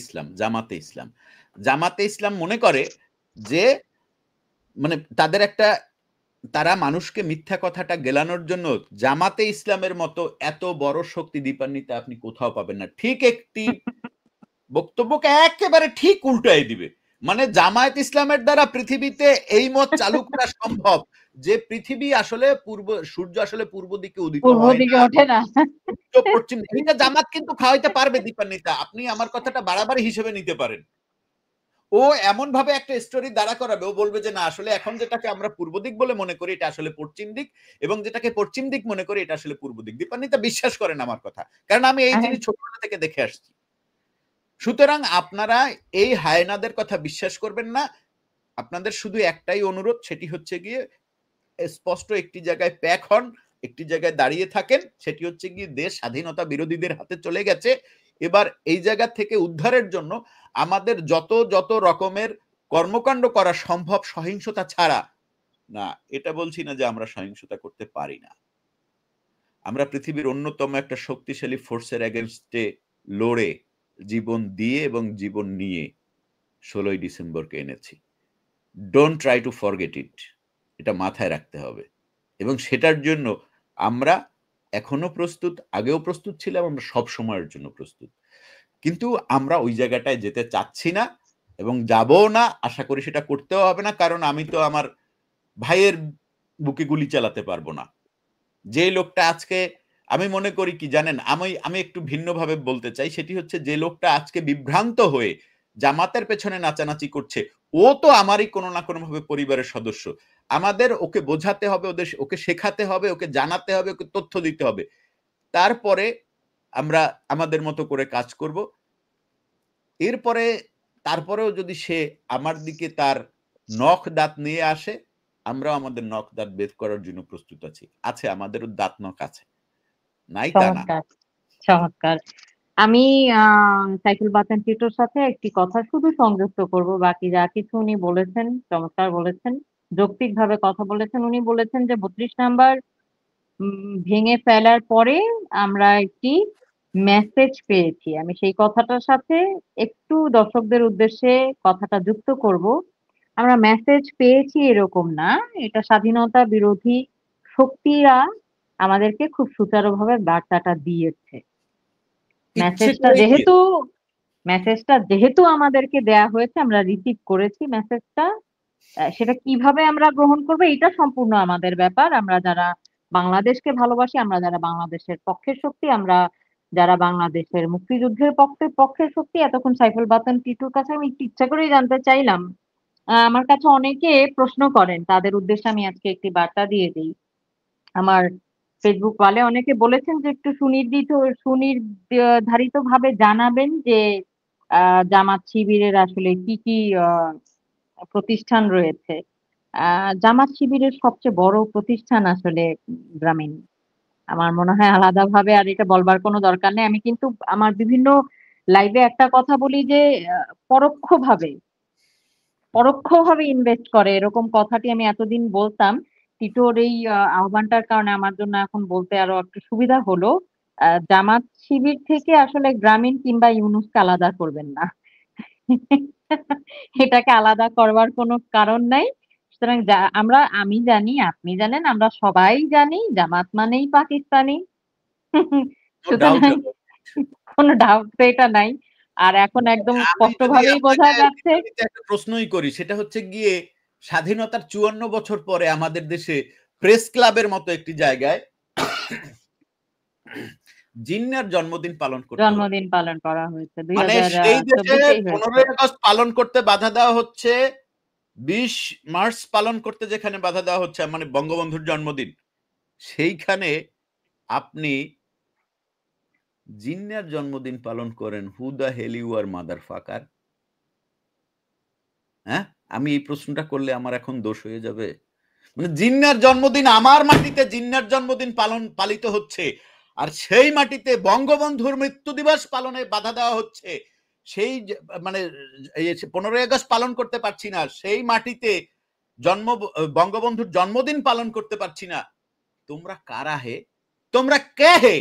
ইসলাম মনে করে যে মানে তারা মানুষকে মিথ্যা কথাটা গেলানোর জন্য জামাতে ইসলামের মতো এত বড় শক্তি দীপান্বিতা আপনি কোথাও পাবেন না। ঠিক একটি বক্তব্যকে একেবারে ঠিক উল্টাই দিবে। মানে জামায়াত ইসলামের দ্বারা পৃথিবীতে এই মত চালু করা সম্ভব যে পৃথিবী আসলে সূর্য আসলে পূর্ব দিকে উদিত পূর্ব হয় দিকে না, ওঠে না। উত্তর পশ্চিম। এটা জামাত কিন্তু খাওয়াইতে পারবে দীপান্বিতা, আপনি আমার কথাটা বাড়াবাড়ি হিসেবে নিতে পারেন। ও এমন ভাবে একটা স্টোরি দাঁড়া করাবে, ও বলবে যে না আসলে এখন যেটাকে আমরা পূর্ব দিক বলে মনে করি এটা আসলে পশ্চিম দিক, এবং যেটাকে পশ্চিম দিক মনে করি এটা আসলে পূর্ব দিক। দীপান্বিতা বিশ্বাস করেন আমার কথা, কারণ আমি এই জিনিস ছোটবেলা থেকে দেখে আসছি। সুতরাং আপনারা এই হায়নাদের কথা বিশ্বাস করবেন না। আপনাদের শুধু একটাই অনুরোধ, সেটি হচ্ছে গিয়ে স্পষ্ট একটি জায়গায় প্যাক হন, একটি জায়গায় দাঁড়িয়ে থাকেন। সেটি হচ্ছে গিয়ে দেশ স্বাধীনতা বিরোধীদের হাতে চলে গেছে। এবার এই জায়গা থেকে উদ্ধারের জন্য আমাদের যত যত রকমের কর্মকাণ্ড করা সম্ভব সহিংসতা ছাড়া, না এটা বলছি না যে আমরা সহিংসতা করতে পারি না। আমরা পৃথিবীর অন্যতম একটা শক্তিশালী ফোর্সের এগেনস্টে লড়ে জীবন দিয়ে এবং জীবন নিয়ে 16ই ডিসেম্বরকে এনেছি। Don't try to forget it, এটা মাথায় রাখতে হবে। এবং সেটার জন্য আমরা এখনো প্রস্তুত, আগেও প্রস্তুত ছিলাম, আমরা সব সময়ের জন্য প্রস্তুত। কিন্তু আমরা ওই জায়গাটায় যেতে চাচ্ছি না এবং যাবও না। আশা করি সেটা করতেও হবে না, কারণ আমি তো আমার ভাইয়ের বুকে গুলি চালাতে পারবো না। যে লোকটা আজকে, আমি মনে করি কি জানেন, আমি একটু ভিন্নভাবে বলতে চাই, সেটি হচ্ছে যে লোকটা আজকে বিভ্রান্ত হয়ে জামাতের পেছনে নাচানাচি করছে, ও তো আমারই কোনো না কোনো ভাবে পরিবারের সদস্য। আমাদের ওকে বোঝাতে হবে, ওকে শেখাতে হবে, ওকে জানাতে হবে, ওকে তথ্য দিতে হবে, তারপরে আমরা আমাদের মতো করে কাজ করব। এরপরে তারপরেও যদি সে আমার দিকে তার নখ দাঁত নিয়ে আসে, আমরাও আমাদের নখ দাঁত বের করার জন্য প্রস্তুত আছি। আমাদেরও দাঁত নখ আছে, নাই তা না। চমৎকার, চমৎকার। আমি সাইফুল বাতেন টিটোর সাথে একটি কথা শুধু সংযুক্ত করব, বাকি যা কিছু উনি বলেছেন চমৎকার বলেছেন, যৌক্তিকভাবে কথা বলেছেন। উনি বলেছেন যে 32 নাম্বার ভেঙে ফেলার পরে আমরা একটি মেসেজ পেয়েছি। আমি সেই কথাটার সাথে একটু দর্শকদের উদ্দেশ্যে কথাটা যুক্ত করব। আমরা মেসেজ পেয়েছি এরকম না, এটা স্বাধীনতা বিরোধী শক্তিরা আমাদেরকে খুব সুচারুভাবে বার্তাটা দিয়েছে। ইচ্ছে মেসেজটা করে যেহেতু মেসেজটা যেহেতু আমাদেরকে দেয়া হয়েছে, আমরা রিসিভ করেছি মেসেজটা। সেটা কিভাবে আমরা গ্রহণ করবো এটা সম্পূর্ণ আমাদের ব্যাপার। আমরা যারা বাংলাদেশকে ভালোবাসি, আমরা যারা বাংলাদেশের পক্ষের শক্তি, আমরা যারা বাংলাদেশের মুক্তিযুদ্ধের পক্ষের শক্তি, এতক্ষণ সাইফুল বাতেন টিটুর কাছে আমি একটু ইচ্ছা করেই জানতে চাইলাম। আমার কাছে অনেকে প্রশ্ন করেন, তাদের উদ্দেশ্যে আমি আজকে একটি বার্তা দিয়ে দিই। আমার ফেসবুক ওয়ালে অনেকে বলেছেন যে একটু সুনির্ধারিত ভাবে জানাবেন যে জামাত শিবিরের আসলে কি কি প্রতিষ্ঠান রয়েছে। জামাত শিবিরের সবচেয়ে বড় প্রতিষ্ঠান আসলে গ্রামীণ। আমার মনে হয় আলাদাভাবে আর এটা বলবার কোনো দরকার নেই। আমি কিন্তু আমার বিভিন্ন লাইভে একটা কথা বলি যে পরোক্ষভাবে পরোক্ষভাবে ইনভেস্ট করে, এরকম কথাটি আমি এতদিন বলতাম। টিটোর এই আহ্বানটার কারণে আমার জন্য এখন বলতে আরো একটু সুবিধা হলো। জামাত শিবির থেকে আসলে গ্রামীণ কিংবা ইউনূসকে আলাদা করবেন না। এটাকে আলাদা করবার কোনো কারণ নাই। সুতরাং আমি জানি, আপনি জানেন, আমরা সবাই জানি জামাত মানেই পাকিস্তানি। No doubt. সুতরাং কোনো ডাউট তো এটা নাই। আর এখন একদম আমি যদি স্পষ্টভাবেই বোঝা আপনাকে যাচ্ছে। একটা প্রশ্নই করি, সেটা হচ্ছে গিয়ে স্বাধীনতার 54 বছর পরে আমাদের দেশে প্রেস ক্লাবের মতো একটি জায়গায় জিন্নার জন্মদিন পালন করতে হচ্ছে। জন্মদিন পালন করা হয়েছে মানে সেই দেশে 2024 হয়েছে। 15ই আগস্ট পালন করতে বাধা দেওয়া হচ্ছে, 20 মার্চ পালন করতে যেখানে বাধা দেওয়া হচ্ছে, মানে বঙ্গবন্ধুর জন্মদিন, সেইখানে আপনি জিন্নার জন্মদিন পালন করেন। Who the hell you are motherfucker? হ্যাঁ, আমি এই প্রশ্নটা করলে আমার এখন দোষ হয়ে যাবে? মানে জিন্নার জন্মদিন, আমার মাটিতে জিন্নার জন্মদিন পালিত হচ্ছে, আর সেই মাটিতে বঙ্গবন্ধুর মৃত্যু দিবস পালনে বাধা দেওয়া হচ্ছে। সেই মানে 15ই আগস্ট পালন করতে পারছি না, সেই মাটিতে বঙ্গবন্ধুর জন্মদিন পালন করতে পারছি না। তোমরা কারা হে? তোমরা কে হে?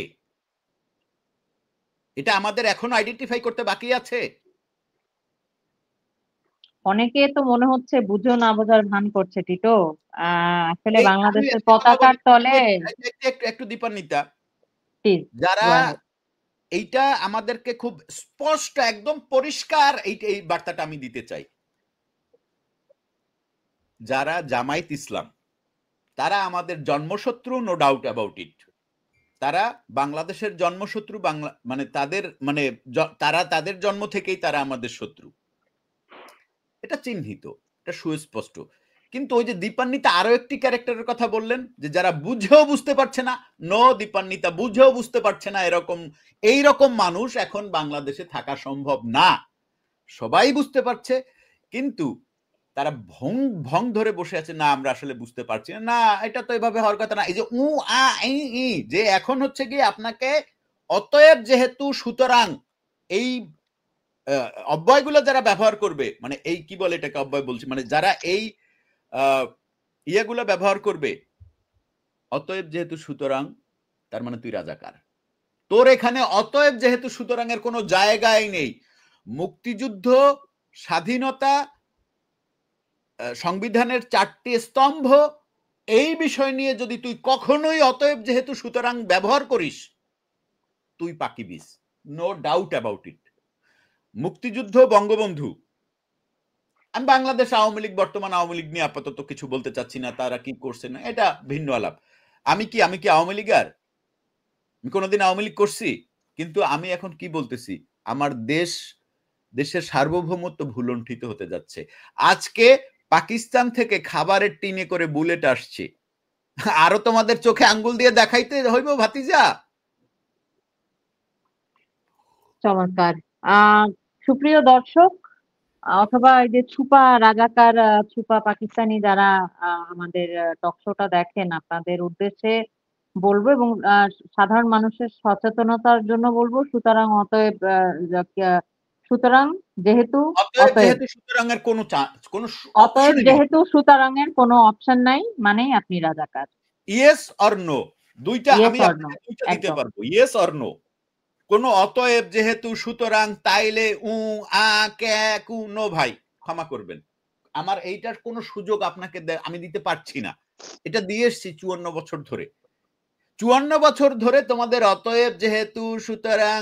এটা আমাদের এখনো আইডেন্টিফাই করতে বাকি আছে। অনেকে তো মনে হচ্ছে বুঝো না বোঝার ভান করছে টিটো। আসলে আমি বাংলাদেশের একটা কথা পতাকার বলি, তলে। একটু দীপান্বিতা, প্লিজ যারা গো অ্যাহেড। এইটা আমাদেরকে খুব স্পষ্ট, একদম পরিষ্কার এই বার্তাটা আমি দিতে চাই। যারা জামায়াত ইসলাম, তারা আমাদের জন্মশত্রু, নো ডাউট অ্যাবাউট ইট। তারা বাংলাদেশের জন্মশত্রু, মানে তারা তাদের জন্ম থেকেই তারা আমাদের শত্রু, এটা চিহ্নিত, এটা সুস্পষ্ট। কিন্তু ওই যে দীপান্বিতা আরো একটি ক্যারেক্টারের কথা বললেন যে যারা বুঝেও বুঝতে পারছে না, নো দীপান্বিতা বুঝেও বুঝতে পারছে না, এইরকম মানুষ এখন বাংলাদেশে থাকা সম্ভব না। সবাই বুঝতে পারছে, কিন্তু তারা ভং ভং ধরে বসে আছে, না আমরা আসলে বুঝতে পারছি না, না এটা তো এভাবে হওয়ার কথা না। এই যে যে এখন হচ্ছে গিয়ে আপনাকে অতএব যেহেতু সুতরাং এই অব্যয়গুলো যারা ব্যবহার করবে, মানে এই কি বলে এটাকে অব্যয় বলছি, মানে যারা এই ইয়েগুলো ব্যবহার করবে, অতএব যেহেতু সুতরাং তার মানে তুই রাজাকার। তোর এখানে অতএব যেহেতু সুতরাং এর কোনো জায়গায় নেই। মুক্তিযুদ্ধ, স্বাধীনতা, সংবিধানের 4টি স্তম্ভ, এই বিষয় নিয়ে যদি তুই কখনোই অতএব যেহেতু সুতরাং ব্যবহার করিস, তুই পাকিবিস, নো ডাউট অ্যাবাউট ইট। মুক্তিযুদ্ধ, বঙ্গবন্ধু, আমি বাংলাদেশ আওয়ামী লীগ, বর্তমান আওয়ামী লীগ নিয়ে আপাতত কিছু বলতে চাচ্ছি না, তারা কি করছে না এটা ভিন্ন আলাপ। আমি কি আওয়ামী লীগার? আমি কোনোদিন আওয়ামী লীগ করছি? কিন্তু আমি এখন কি বলতেছি, আমার দেশের সার্বভৌমত্ব ভুলণ্ঠিত হতে যাচ্ছে। আজকে পাকিস্তান থেকে খাবারের টিনে করে বুলেট আসছে, আরো তোমাদের চোখে আঙ্গুল দিয়ে দেখাইতে হইব ভাতিজা? চমৎকার। সুপ্রিয় দর্শক, অথবা এই যে ছুপা রাজাকার, ছুপা পাকিস্তানি যারা আমাদের টক শোটা দেখেন, আপনাদের উদ্দেশ্যে বলবো এবং সাধারণ মানুষের সচেতনতার জন্য বলবো, সুতরাং অতএব সুতরাং যেহেতু অতএব সুতরাং এর অতএব যেহেতু সুতরাং এর কোনো অপশন নাই, মানেই আপনি রাজাকার। ইয়েস অর নো, দুইটা আমি আপনাকে দুইটা দিতে পারবো, ইয়েস অর নো। কোন অতএব যেহেতু সুতরাং তাইলে কে কু নো ভাই, ক্ষমা করবেন, আমার এইটার কোনো সুযোগ আপনাকে আমি দিতে পারছি না। এটা দিয়ে এসছি 54 বছর ধরে। 54 বছর ধরে তোমাদের অতএব যেহেতু সুতরাং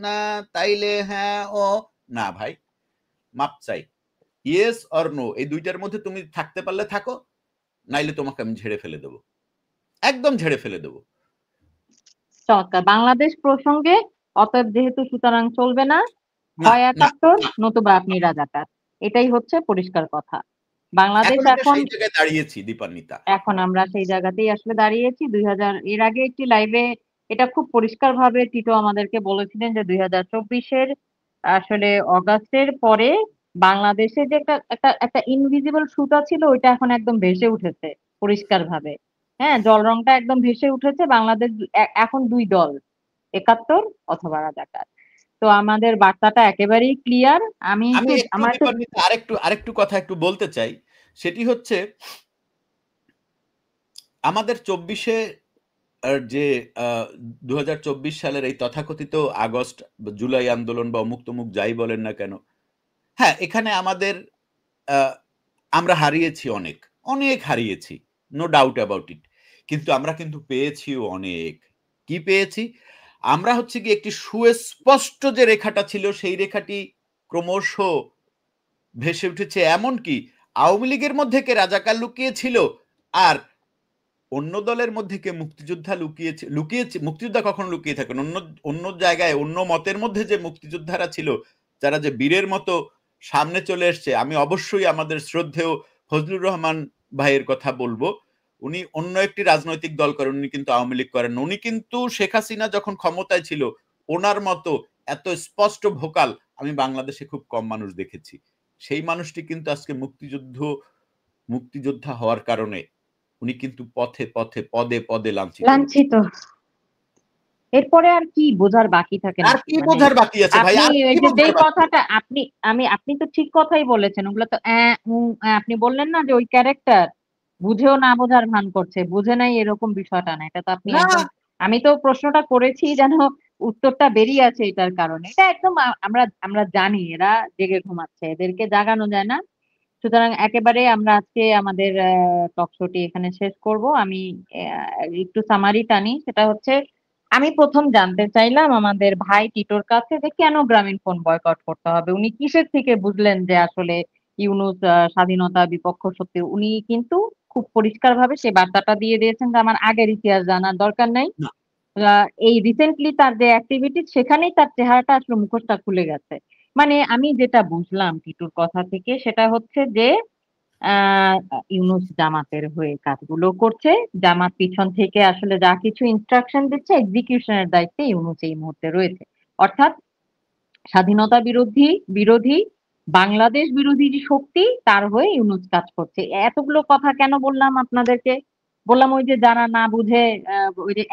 না তাইলে হ্যাঁ ও না, ভাই মাপ চাই, ইয়েস অর নো, এই দুইটার মধ্যে তুমি থাকতে পারলে থাকো, নাইলে তোমাকে আমি ঝেড়ে ফেলে দেবো, একদম ঝেড়ে ফেলে দেবো। চমৎকার। বাংলাদেশ প্রসঙ্গে অতএব যেহেতু সুতরাং চলবে না, হয় 71 নতুবা আপনি রাজাকার, এটাই হচ্ছে পরিষ্কার কথা। বাংলাদেশ এখন সেই জায়গায় দাঁড়িয়েছি দীপান্বিতা, এখন আমরা সেই জায়গাতেই আসলে দাঁড়িয়েছি। 2000 এর আগে একটি লাইভে এটা খুব পরিষ্কার ভাবে টিটো আমাদেরকে বলেছিলেন যে 2024-এর আসলে অগাস্টের পরে বাংলাদেশে যে একটা ইনভিজিবল সুতা ছিল, ওইটা এখন একদম ভেসে উঠেছে পরিষ্কার ভাবে। হ্যাঁ, জল রংটা একদম ভেসে উঠেছে। বাংলাদেশ এখন 2 দল, 71 অথবা রাজাকার। তো আমাদের বার্তাটা একেবারেই ক্লিয়ার। আমি আরেকটু কথা একটু বলতে চাই, সেটি হচ্ছে আমাদের 24-এ যে 2024 সালের এই তথাকথিত আগস্ট জুলাই আন্দোলন বা অমুক তমুক যাই বলেন না কেন, হ্যাঁ এখানে আমাদের আমরা হারিয়েছি, অনেক হারিয়েছি, নো ডাউট অ্যাবাউট ইট, কিন্তু আমরা কিন্তু পেয়েছিও অনেক। কি পেয়েছি আমরা? হচ্ছে কি একটি সুস্পষ্ট যে রেখাটা ছিল, সেই রেখাটি ক্রমশ ভেসে উঠেছে। এমনকি আওয়ামী লীগের মধ্যে কে রাজাকার লুকিয়েছিল, আর অন্য দলের মধ্যে কে মুক্তিযোদ্ধা লুকিয়েছে। মুক্তিযোদ্ধা কখনো লুকিয়ে থাকেন, অন্য জায়গায় অন্য মতের মধ্যে যে মুক্তিযোদ্ধারা ছিল, যারা যে বীরের মতো সামনে চলে এসছে। আমি অবশ্যই আমাদের শ্রদ্ধেয় ফজলুর রহমান ভাইয়ের কথা বলবো। উনি অন্য একটি রাজনৈতিক দল করেন, উনি কিন্তু আওয়ামী লীগ করেন। উনি কিন্তু শেখ হাসিনা যখন ক্ষমতায় ছিল, ওনার মতো এত স্পষ্ট ভোকাল আমি বাংলাদেশে খুব কম মানুষ দেখেছি। সেই মানুষটি কিন্তু আজকে মুক্তিযোদ্ধা হওয়ার কারণে উনি কিন্তু পদে পদে লাঞ্ছিত। এরপরে আর কি বোঝার বাকি থাকে? আর কি বোঝার বাকি আছে ভাই? যেই কথাটা আপনি তো ঠিক কথাই বলেছেন। ওগুলো তো আপনি বললেন না যে ওই ক্যারেক্টার বুঝেও না বোঝার ভান করছে, বুঝে নাই এরকম বিষয়টা না। এটা তো আপনি একদম, আমি তো প্রশ্নটা করেছি যেন উত্তরটা বেরিয়ে আছে এটার কারণে। এটা একদম আমরা জানি এরা জেগে ঘুমাচ্ছে, এদেরকে জাগানো যায় না। সুতরাং একেবারে আমরা আজকে আমাদের টক শোটি এখানে শেষ করব। আমি একটু সামারি টানি, সেটা হচ্ছে আমি প্রথম জানতে চাইলাম আমাদের ভাই টিটোর কাছে যে কেন গ্রামীণফোন বয়কট করতে হবে। উনি কিসের থেকে বুঝলেন যে আসলে ইউনূস স্বাধীনতা বিপক্ষ সত্যি? উনি কিন্তু খুব পরিষ্কার ভাবে সে বার্তাটা দিয়ে দিয়েছেন যে আমার আগের ইতিহাস জানার দরকার নাই। এই রিসেন্টলি তার যে অ্যাক্টিভিটি, সেখানেই তার চেহারাটা আসলে মুখোশটা খুলে গেছে। মানে আমি যেটা বুঝলাম টিটুর কথা থেকে, সেটা হচ্ছে যে ইউনূস জামাতের হয়ে কাজগুলো করছে। জামাত পিছন থেকে আসলে যা কিছু ইনস্ট্রাকশন দিচ্ছে এক্সিকিউশন এর দায়িত্বে ইউনূস এই মুহূর্তে রয়েছে। অর্থাৎ স্বাধীনতা বিরোধী বাংলাদেশ বিরোধী যে শক্তি তার হয়ে ইউনূস কাজ করছে। এতগুলো কথা কেন বললাম আপনাদেরকে? বললাম ওই যে যারা না বুঝে ওই যে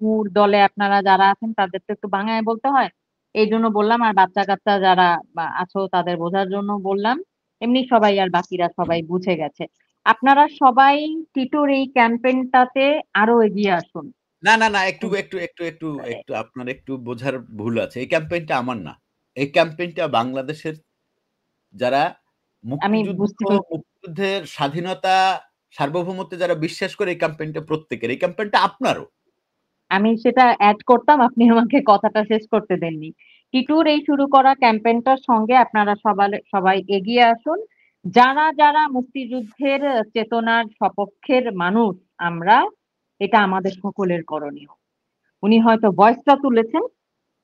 উর দলে আপনারা যারা আছেন তাদের তো একটু বাংলায় বলতে হয়। এইজন্য বললাম আর বাচ্চা-কাচ্চা যারা আছো তাদের বোঝার জন্য বললাম। এমনি সবাই আর বাকিরা সবাই বুঝে গেছে। আপনারা সবাই টিটোর এই ক্যাম্পেইনটাতে আরো এগিয়ে আসুন। না, না, না, একটু হুম। একটু একটু একটু একটু আপনার একটু বোঝার ভুল আছে। এই ক্যাম্পেইনটা আমার না। এই ক্যাম্পেইনটা বাংলাদেশের যারা আমি বুঝতে পেরেছি। মুক্তিযুদ্ধের স্বাধীনতা, সার্বভৌমত্বে যারা বিশ্বাস করে এই ক্যাম্পেইনটা প্রত্যেকের। এই ক্যাম্পেইনটা আপনারও। আমি সেটা এড করতাম, আপনি আমাকে কথাটা শেষ করতে দেননি। টিটুর এই শুরু করা ক্যাম্পেইনটার সঙ্গে আপনারা সবাই এগিয়ে আসুন। যারা মুক্তিযুদ্ধের চেতনার সপক্ষের মানুষ আমরা, এটা আমাদের সকলের করণীয়। উনি হয়তো ভয়েসটা তুলেছেন,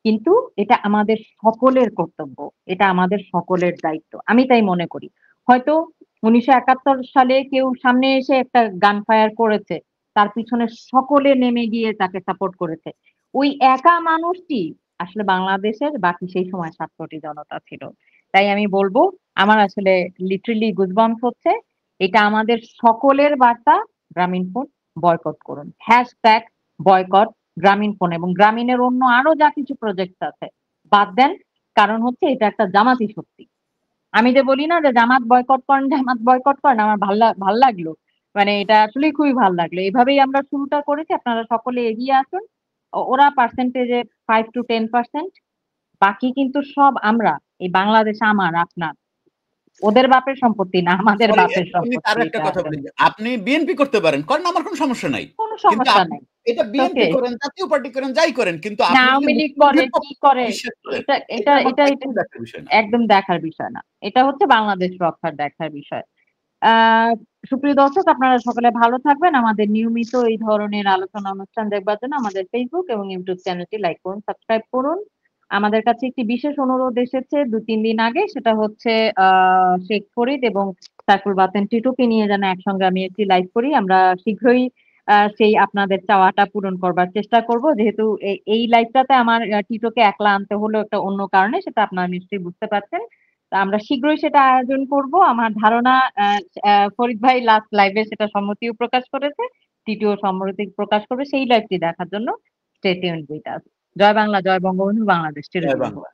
কিন্তু এটা আমাদের সকলের কর্তব্য। এটা আমাদের সকলের দায়িত্ব। আমি তাই মনে করি। হয়তো ১৯৭১ সালে কেউ সামনে এসে একটা গান ফায়ার করেছে। তার পিছনে সকলে নেমে গিয়ে তাকে সাপোর্ট করেছে। ওই একা মানুষটি আসলে বাংলাদেশের বাকি সেই সময় ৭ কোটি জনতা ছিল। তাই আমি বলব আমার আসলে লিটারেলি গুজবাম্পস হচ্ছে। এটা আমাদের সকলের বার্তা, গ্রামীণফোন বয়কট করুন। হ্যাশট্যাগ বয়কট গ্রামীণফোন এবং গ্রামীণের অন্য আরো যা কিছু প্রজেক্ট আছে বাদ দেন। কারণ হচ্ছে এটা একটা জামাতি শক্তি। আমি যে বলি না যে জামাত বয়কট করেন আমার ভাল লাগলো। মানে এটা আসলেই খুবই ভাল লাগলো। এভাবেই আমরা শুরুটা করেছি। আপনারা সকলে এগিয়ে আসুন। ওরা পার্সেন্টেজে 5 to 10%, বাকি কিন্তু সব আমরা। এই বাংলাদেশ আমার, আপনার। ওদের বাপের সম্পত্তি না, আমাদের সরি, বাপের আমি সম্পত্তি আরো একটা এটা কথা বলি। আসলে। আপনি বিএনপি করতে পারেন। করেন, আমার কোনো সমস্যা নাই। কোনো কিন্তু সমস্যা আপনি নাই। এটা ওকে। বিএনপি করেন, জাতীয় পার্টি করেন, যাই করেন। কিন্তু না আপনি যদি আওয়ামী লীগ করে, মুক্তিযুদ্ধের কি পক্ষে করে, বিশ্বাস করেন, এটা এটা এটা আমার এটা এটা একদম দেখার বিষয় না। একদম দেখার বিষয় না। এটা হচ্ছে বাংলাদেশ রক্ষার দেখার বিষয়। আ সুপ্রিয় দর্শক আপনারা সকলে ভালো থাকবেন। আমাদের নিয়মিত এই ধরনের আলোচনা অনুষ্ঠান দেখবার জন্য আমাদের Facebook এবং YouTube চ্যানেলটি লাইক করুন, সাবস্ক্রাইব করুন। আমাদের কাছে একটি বিশেষ অনুরোধ এসেছে ২-৩ দিন আগে। সেটা হচ্ছে আ শেখ ফরিদ এবং সাইফুল বাতেন টিটুকে নিয়ে যেন একসঙ্গে আমি একটি লাইভ করি। আমরা শীঘ্রই সেই আপনাদের চাওয়াটা পূরণ করবার চেষ্টা করব। যেহেতু এই লাইভটাতে আমার টিটোকে একলা আনতে হলো একটা অন্য কারণে, সেটা আপনারা নিশ্চয়ই বুঝতে পারছেন। তো আমরা শীঘ্রই সেটা আয়োজন করব। আমার ধারণা আ আ ফরিদ ভাই লাস্ট লাইভে সেটা সম্মতিও প্রকাশ করেছে। টিটিও সম্মতি প্রকাশ করবে। সেই লাইভটি দেখার জন্য স্টে টিউনড উইথ আস। জয় বাংলা, জয় বঙ্গবন্ধু, বাংলাদেশ জয় চিরজীবী হোক। বাংলা।